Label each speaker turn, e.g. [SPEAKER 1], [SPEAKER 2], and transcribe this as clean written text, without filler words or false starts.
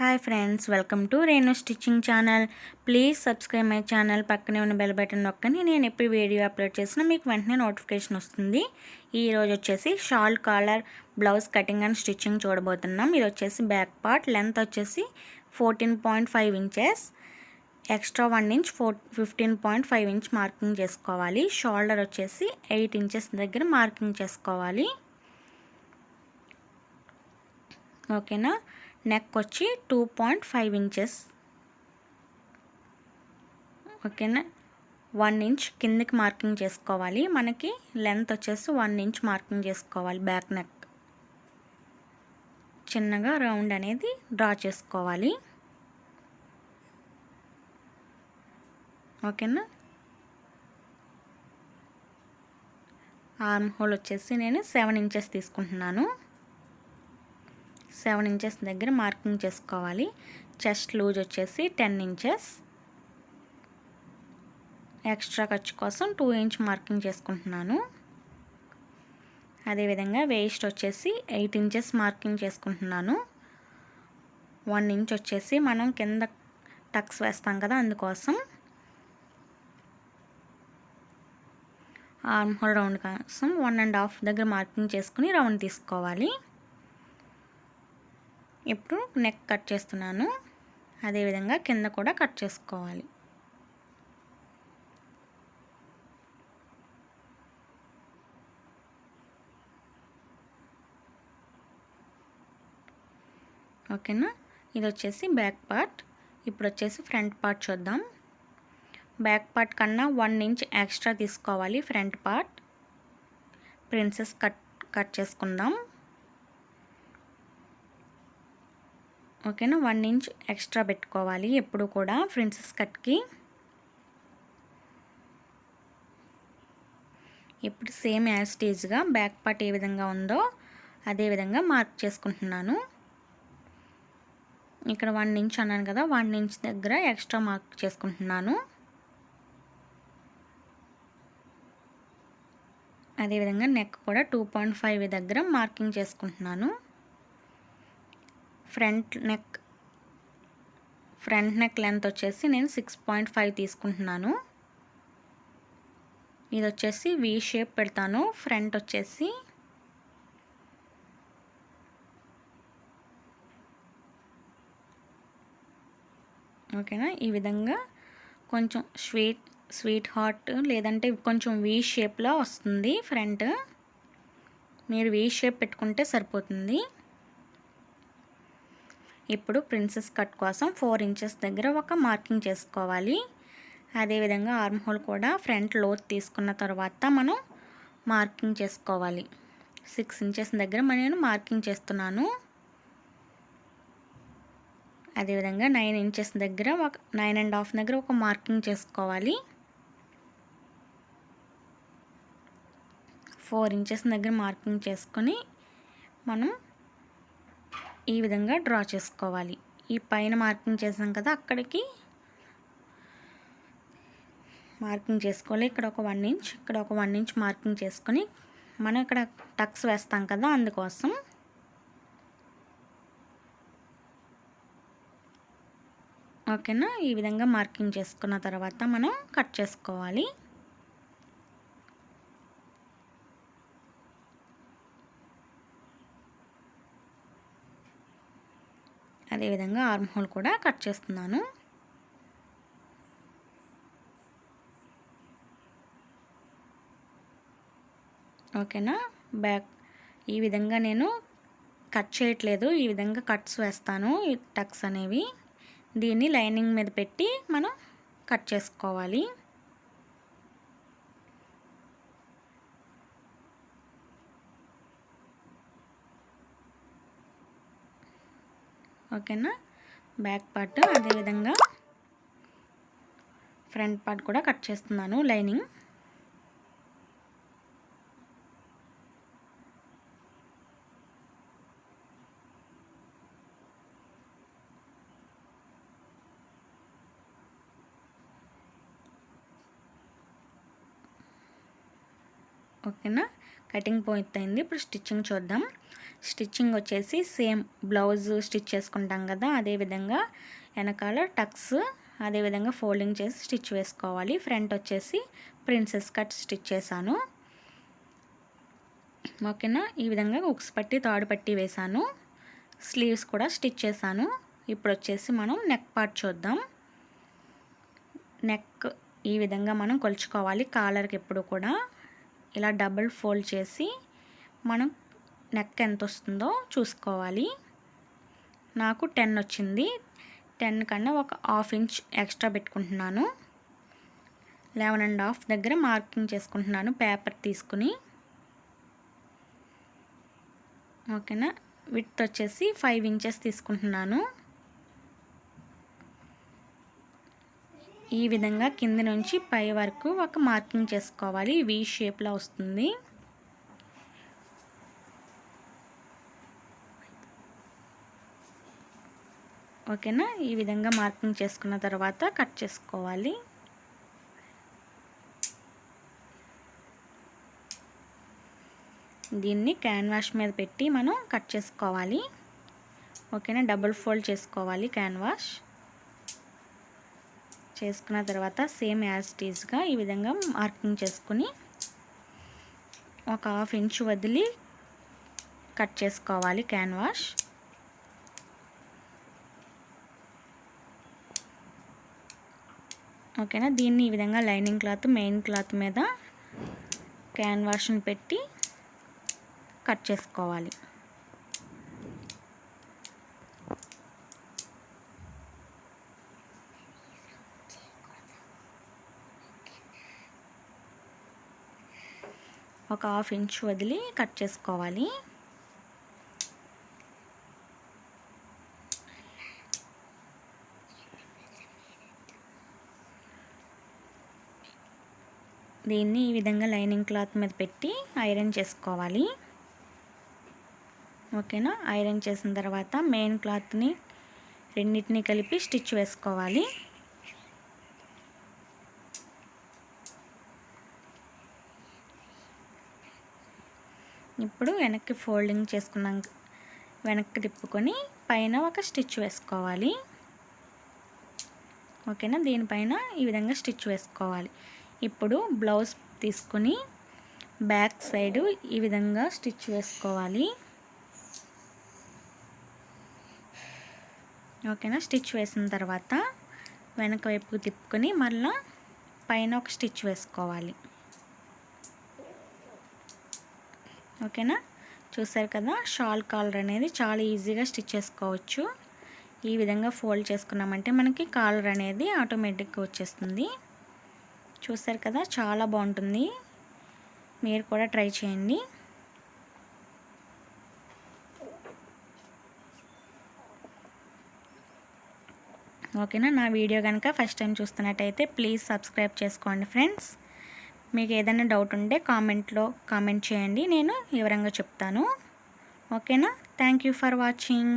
[SPEAKER 1] Hi friends, welcome to Renu stitching channel. Please subscribe my channel. పక్కనే ఉన్న bell button నొక్కని నేను ఎప్పుడు వీడియో అప్లోడ్ చేసినా మీకు వెంటనే నోటిఫికేషన్ వస్తుంది. ఈరోజు వచ్చేసి shawl collar blouse cutting and stitching చూడబోతున్నాం. ఇది వచ్చేసి బ్యాక్ పార్ట్ లెంత్ వచ్చేసి 14.5 inches, extra 1 inch 15.5 inch marking చేసుకోవాలి. షోల్డర్ వచ్చేసి 8 ఇంచెస్ దగ్గర మార్కింగ్ చేసుకోవాలి. ఓకేనా. నెక్ వచ్చి 2.5 ఇంచెస్. ఓకేనా. 1 ఇంచ్ కిందకి మార్కింగ్ చేసుకోవాలి. మనకి లెంత్ వచ్చేసి 1 ఇంచ్ మార్కింగ్ చేసుకోవాలి. బ్యాక్ నెక్ చిన్నగా రౌండ్ అనేది డ్రా చేసుకోవాలి. ఓకేనా. ఆర్మ్ హోల్ వచ్చేసి నేను 7 ఇంచెస్ తీసుకుంటున్నాను. 7 ఇంచెస్ దగ్గర మార్కింగ్ చేసుకోవాలి. చెస్ట్ లూజ్ వచ్చేసి 10 ఇంచెస్. ఎక్స్ట్రా ఖర్చు కోసం 2 ఇంచ్ మార్కింగ్ చేసుకుంటున్నాను. అదేవిధంగా వేస్ట్ వచ్చేసి 8 ఇంచెస్ మార్కింగ్ చేసుకుంటున్నాను. 1 ఇంచ్ వచ్చేసి మనం కింద టక్స్ వేస్తాం కదా, అందుకోసం. ఆర్మ్ హోల్ రౌండ్ కోసం 1.5 దగ్గర మార్కింగ్ చేసుకుని రౌండ్ తీసుకోవాలి. ఇప్పుడు నెక్ కట్ చేస్తున్నాను. అదేవిధంగా కింద కూడా కట్ చేసుకోవాలి. ఓకేనా. ఇది వచ్చేసి బ్యాక్ పార్ట్. ఇప్పుడు వచ్చేసి ఫ్రంట్ పార్ట్ చూద్దాం. బ్యాక్ పార్ట్ కన్నా 1 ఇంచ్ ఎక్స్ట్రా తీసుకోవాలి. ఫ్రంట్ పార్ట్ ప్రిన్సెస్ కట్ చేసుకుందాం. ఓకేనా. 1 ఇంచ్ ఎక్స్ట్రా పెట్టుకోవాలి ఎప్పుడు కూడా ప్రిన్సెస్ కట్కి. ఇప్పుడు సేమ్ యాజ్ టీజ్గా బ్యాక్ పార్ట్ ఏ విధంగా ఉందో అదే విధంగా మార్క్ చేసుకుంటున్నాను. ఇక్కడ 1 ఇంచ్ అన్నాను కదా, 1 ఇంచ్ దగ్గర ఎక్స్ట్రా మార్క్ చేసుకుంటున్నాను. అదేవిధంగా నెక్ కూడా 2.5 దగ్గర మార్కింగ్ చేసుకుంటున్నాను. ఫ్రంట్ నెక్ లెంత్ వచ్చేసి నేను 6.5 తీసుకుంటున్నాను. ఇది వచ్చేసి వి షేప్ పెడతాను. ఫ్రంట్ వచ్చేసి ఓకేనా. ఈ విధంగా కొంచెం స్వీట్ హార్ట్ లేదంటే కొంచెం వి షేప్లో వస్తుంది ఫ్రంట్. మీరు వి షేప్ పెట్టుకుంటే సరిపోతుంది. ఇప్పుడు ప్రిన్సెస్ కట్ కోసం 4 ఇంచెస్ దగ్గర ఒక మార్కింగ్ చేసుకోవాలి. అదేవిధంగా ఆర్మ్ హోల్ కూడా ఫ్రంట్ లోత్ తీసుకున్న తర్వాత మనం మార్కింగ్ చేసుకోవాలి. 6 ఇంచెస్ దగ్గర నేను మార్కింగ్ చేస్తున్నాను. అదేవిధంగా 9 ఇంచెస్ దగ్గర 9.5 దగ్గర ఒక మార్కింగ్ చేసుకోవాలి. 4 ఇంచెస్ దగ్గర మార్కింగ్ చేసుకొని మనం ఈ విధంగా డ్రా చేసుకోవాలి. ఈ పైన మార్కింగ్ చేసాం కదా, అక్కడికి మార్కింగ్ చేసుకోవాలి. ఇక్కడ ఒక 1 ఇంచ్, ఇక్కడ ఒక 1 ఇంచ్ మార్కింగ్ చేసుకొని మనం ఇక్కడ టక్స్ వేస్తాం కదా, అందుకోసం. ఓకేనా. ఈ విధంగా మార్కింగ్ చేసుకున్న తర్వాత మనం కట్ చేసుకోవాలి. అదేవిధంగా ఆర్మ్ హోల్ కూడా కట్ చేస్తున్నాను. ఓకేనా. బ్యాక్ ఈ విధంగా నేను కట్ చేయట్లేదు, ఈ విధంగా కట్స్ వేస్తాను. ఈ టక్స్ అనేవి దీన్ని లైనింగ్ మీద పెట్టి మనం కట్ చేసుకోవాలి. ఓకేనా. బ్యాక్ పార్ట్ అదేవిధంగా ఫ్రంట్ పార్ట్ కూడా కట్ చేస్తున్నాను లైనింగ్. ఓకేనా. కటింగ్ పూర్తయింది. ఇప్పుడు స్టిచ్చింగ్ చూద్దాం. స్టిచ్చింగ్ వచ్చేసి సేమ్ బ్లౌజ్ స్టిచ్ చేసుకుంటాం కదా, అదేవిధంగా వెనకాల టక్స్ అదేవిధంగా ఫోల్డింగ్ చేసి స్టిచ్ వేసుకోవాలి. ఫ్రంట్ వచ్చేసి ప్రిన్సెస్ కట్ స్టిచ్ చేశాను. ఓకేనా, ఈ విధంగా ఉక్స్ పట్టి తాడు పట్టి వేశాను. స్లీవ్స్ కూడా స్టిచ్ చేశాను. ఇప్పుడు వచ్చేసి మనం నెక్ పార్ట్ చూద్దాం. నెక్ ఈ విధంగా మనం కొలుచుకోవాలి. కాలర్కి ఎప్పుడు కూడా ఇలా డబుల్ ఫోల్డ్ చేసి మనం నెక్ ఎంత వస్తుందో చూసుకోవాలి. నాకు 10 వచ్చింది. 10 కన్నా ఒక హాఫ్ ఇంచ్ ఎక్స్ట్రా పెట్టుకుంటున్నాను. 11.5 దగ్గర మార్కింగ్ చేసుకుంటున్నాను పేపర్ తీసుకుని. ఓకేనా, విడ్త్ వచ్చేసి 5 ఇంచెస్ తీసుకుంటున్నాను. ఈ విధంగా కింద నుంచి పై వరకు ఒక మార్కింగ్ చేసుకోవాలి. వి షేప్లో వస్తుంది. ఓకేనా, ఈ విధంగా మార్కింగ్ చేసుకున్న తర్వాత కట్ చేసుకోవాలి. దీన్ని క్యాన్వాస్ మీద పెట్టి మనం కట్ చేసుకోవాలి. ఓకేనా, డబుల్ ఫోల్డ్ చేసుకోవాలి. క్యాన్వాస్ చేసుకున్న తర్వాత సేమ్ యాజ్ ఇట్ ఈజ్గా ఈ విధంగా మార్కింగ్ చేసుకుని ఒక హాఫ్ ఇంచ్ వదిలి కట్ చేసుకోవాలి క్యాన్వాస్. ఓకేనా, దీన్ని ఈ విధంగా లైనింగ్ క్లాత్ మెయిన్ క్లాత్ మీద క్యాన్వాస్ని పెట్టి కట్ చేసుకోవాలి. ఒక హాఫ్ ఇంచ్ వదిలి కట్ చేసుకోవాలి. దీన్ని ఈ విధంగా లైనింగ్ క్లాత్ మీద పెట్టి ఐరన్ చేసుకోవాలి. ఓకేనా, ఐరన్ చేసిన తర్వాత మెయిన్ క్లాత్ని రెండింటిని కలిపి స్టిచ్ వేసుకోవాలి. ఇప్పుడు వెనక్కి ఫోల్డింగ్ చేసుకున్నాక వెనక్కి తిప్పుకొని పైన ఒక స్టిచ్ వేసుకోవాలి. ఓకేనా, దీనిపైన ఈ విధంగా స్టిచ్ వేసుకోవాలి. ఇప్పుడు బ్లౌజ్ తీసుకుని బ్యాక్ సైడ్ ఈ విధంగా స్టిచ్ వేసుకోవాలి. ఓకేనా, స్టిచ్ వేసిన తర్వాత వెనక వైపుకు తిప్పుకొని మళ్ళీ పైన ఒక స్టిచ్ వేసుకోవాలి. ఓకేనా, చూసారు కదా, షాల్ కాలర్ అనేది చాలా ఈజీగా స్టిచ్ చేసుకోవచ్చు. ఈ విధంగా ఫోల్డ్ చేసుకున్నామంటే మనకి కాలర్ అనేది ఆటోమేటిక్గా వచ్చేస్తుంది. చూసారు కదా, చాలా బాగుంటుంది. మీరు కూడా ట్రై చేయండి. ఓకేనా, నా వీడియో కనుక ఫస్ట్ టైం చూస్తున్నట్టయితే ప్లీజ్ సబ్స్క్రైబ్ చేసుకోండి ఫ్రెండ్స్. మీకు ఏదైనా డౌట్ ఉంటే కామెంట్లో కామెంట్ చేయండి, నేను వివరంగా చెప్తాను. ఓకేనా, థ్యాంక్ యూ ఫర్ వాచింగ్.